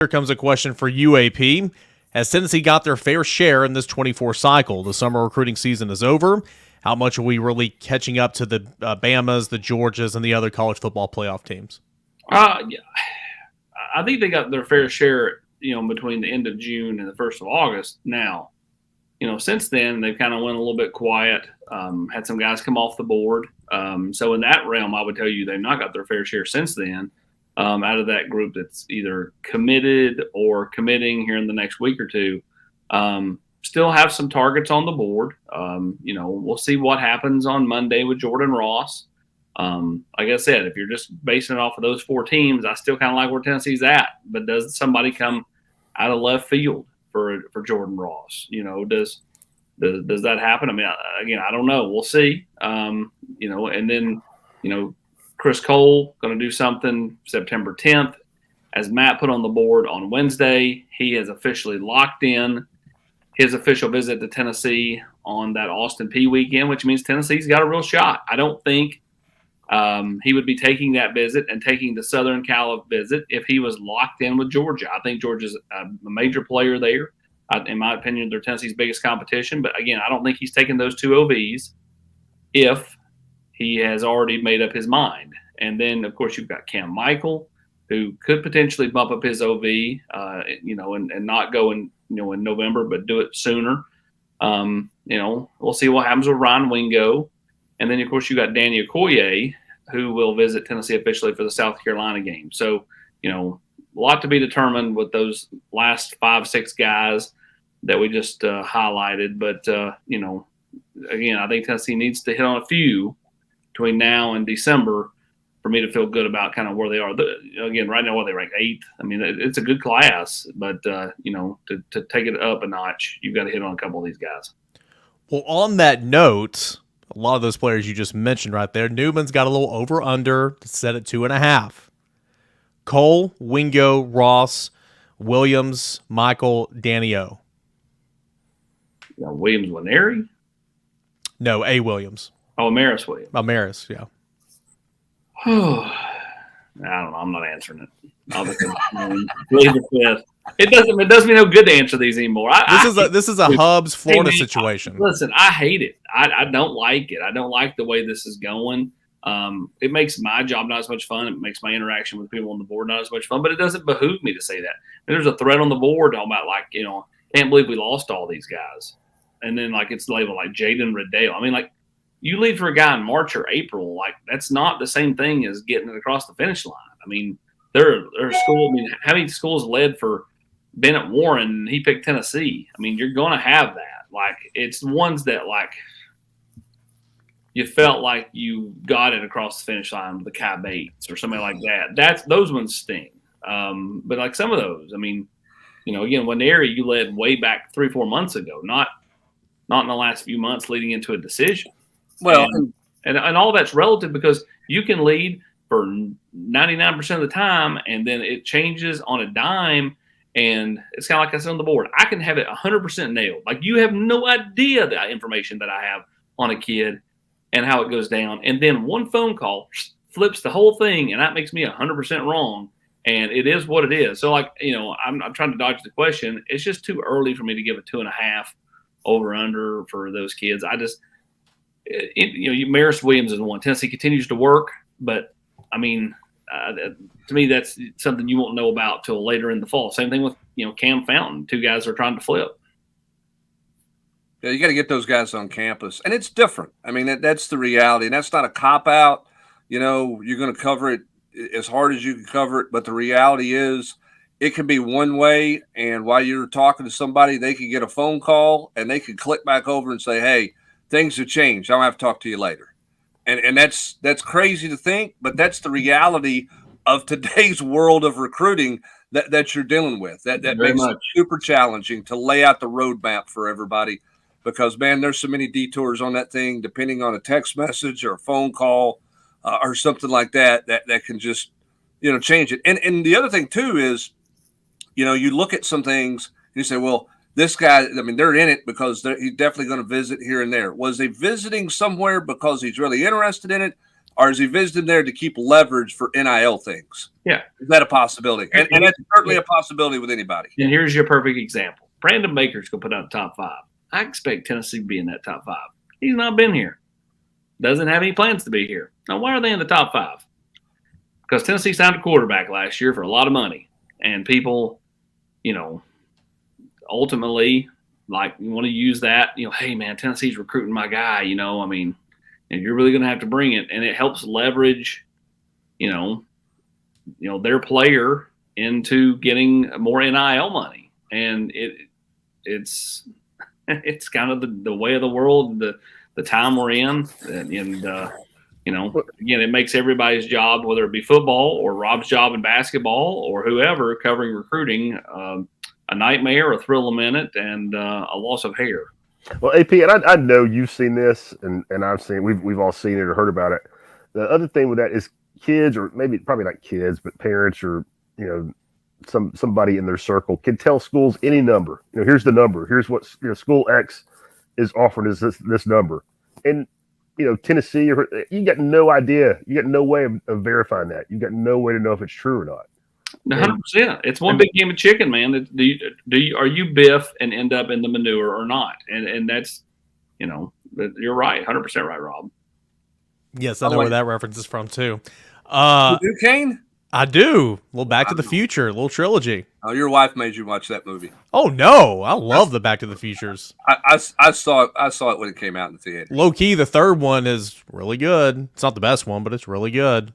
Here comes a question for UAP. Has Tennessee got their fair share in this 24 cycle? The summer recruiting season is over. How much are we really catching up to the Bamas, the Georgias, and the other college football playoff teams? Yeah. I think they got their fair share, between the end of June and the 1st of August. Now, since then, they've kind of went a little bit quiet, had some guys come off the board. So in that realm, I would tell you they've not got their fair share since then. Out of that group that's either committed or committing here in the next week or two, still have some targets on the board. We'll see what happens on Monday with Jordan Ross. Like I said, if you're just basing it off of those 4 teams, I still kind of like where Tennessee's at. But does somebody come out of left field for Jordan Ross? Does that happen? I mean, again, I don't know. We'll see. And then, Chris Cole going to do something September 10th. As Matt put on the board on Wednesday, he has officially locked in his official visit to Tennessee on that Austin Peay weekend, which means Tennessee's got a real shot. I don't think he would be taking that visit and taking the Southern Cal visit if he was locked in with Georgia. I think Georgia's a major player there. In my opinion, they're Tennessee's biggest competition. But again, I don't think he's taking those 2 OVs if he has already made up his mind. And then, of course, you've got Cam Michael, who could potentially bump up his OV, and not go in November, but do it sooner. We'll see what happens with Ryan Wingo. And then, of course, you got Danny Okoye, who will visit Tennessee officially for the South Carolina game. So, a lot to be determined with those last 5-6 guys that we just highlighted. But, again, I think Tennessee needs to hit on a few between now and December for me to feel good about kind of where they are. Again, right now, they rank 8th. I mean, it's a good class, but, to take it up a notch, you've got to hit on a couple of these guys. Well, on that note, a lot of those players you just mentioned right there, Newman's got a little over-under set at 2.5. Cole, Wingo, Ross, Williams, Michael, Danny O. Williams, Winery? No, A. Williams. Oh, Amaris Williams. Amaris, yeah. I don't know. I'm not answering it. I'll just leave it with. It does me no good to answer these anymore. This is a Hubs Florida situation. Listen, I hate it. I don't like it. I don't like the way this is going. It makes my job not as much fun. It makes my interaction with people on the board not as much fun. But it doesn't behoove me to say that. I mean, there's a thread on the board talking about can't believe we lost all these guys, and then it's labeled like Jaden Riddale. I mean, you leave for a guy in March or April, that's not the same thing as getting it across the finish line. I mean, there are schools. I mean, how many schools led for Bennett Warren and he picked Tennessee? I mean, you're going to have that. It's the ones that you felt like you got it across the finish line with the Kai Bates or somebody like that. Those ones sting. But some of those, I mean, again, Winery, you led way back 3-4 months ago, not in the last few months leading into a decision. Well, and all that's relative because you can lead for 99% of the time, and then it changes on a dime, and it's kind of like I said on the board. I can have it 100% nailed. You have no idea the information that I have on a kid and how it goes down, and then one phone call flips the whole thing, and that makes me 100% wrong, and it is what it is. So, I'm trying to dodge the question. It's just too early for me to give a 2.5 over/under for those kids. Maris Williams is one. Tennessee continues to work, but I mean, to me, that's something you won't know about till later in the fall. Same thing with Cam Fountain. 2 guys are trying to flip. Yeah, you got to get those guys on campus, and it's different. I mean, that's the reality, and that's not a cop out. You're going to cover it as hard as you can cover it, but the reality is, it can be one way, and while you're talking to somebody, they can get a phone call, and they can click back over and say, "Hey, things have changed. I'll have to talk to you later." And that's crazy to think, but that's the reality of today's world of recruiting that you're dealing with. That makes it super challenging to lay out the roadmap for everybody because, man, there's so many detours on that thing, depending on a text message or a phone call or something like that can just, change it. And the other thing, too, is, you look at some things and you say, well, this guy, I mean, they're in it because he's definitely going to visit here and there. Was he visiting somewhere because he's really interested in it? or is he visiting there to keep leverage for NIL things? Yeah. Is that a possibility? And that's certainly a possibility with anybody. And here's your perfect example. Brandon Baker's going to put out the top 5. I expect Tennessee to be in that top 5. He's not been here. Doesn't have any plans to be here. Now, why are they in the top 5? Because Tennessee signed a quarterback last year for a lot of money. And people, ultimately, you want to use that, hey, man, Tennessee's recruiting my guy, and you're really going to have to bring it. And it helps leverage, their player into getting more NIL money. And it's kind of the way of the world, the time we're in. And again, it makes everybody's job, whether it be football or Rob's job in basketball or whoever covering recruiting, a nightmare, a thrill a minute, and a loss of hair. Well, AP, and I know you've seen this, and I've seen we've all seen it or heard about it. The other thing with that is kids, or probably not kids, but parents or somebody in their circle can tell schools any number. Here's the number. Here's what school X is offering is this number, and Tennessee, you got no idea. You got no way of verifying that. You got no way to know if it's true or not. 100%. It's one big game of chicken, man. Are you Biff and end up in the manure or not? And that's, you're right. 100% right, Rob. Yes, I know where that reference is from too. Duquesne? I do. A little Back to the Future, a little trilogy. Oh, your wife made you watch that movie. Oh no, I love the Back to the Futures. I saw it when it came out in the theater. Low key, the third one is really good. It's not the best one, but it's really good.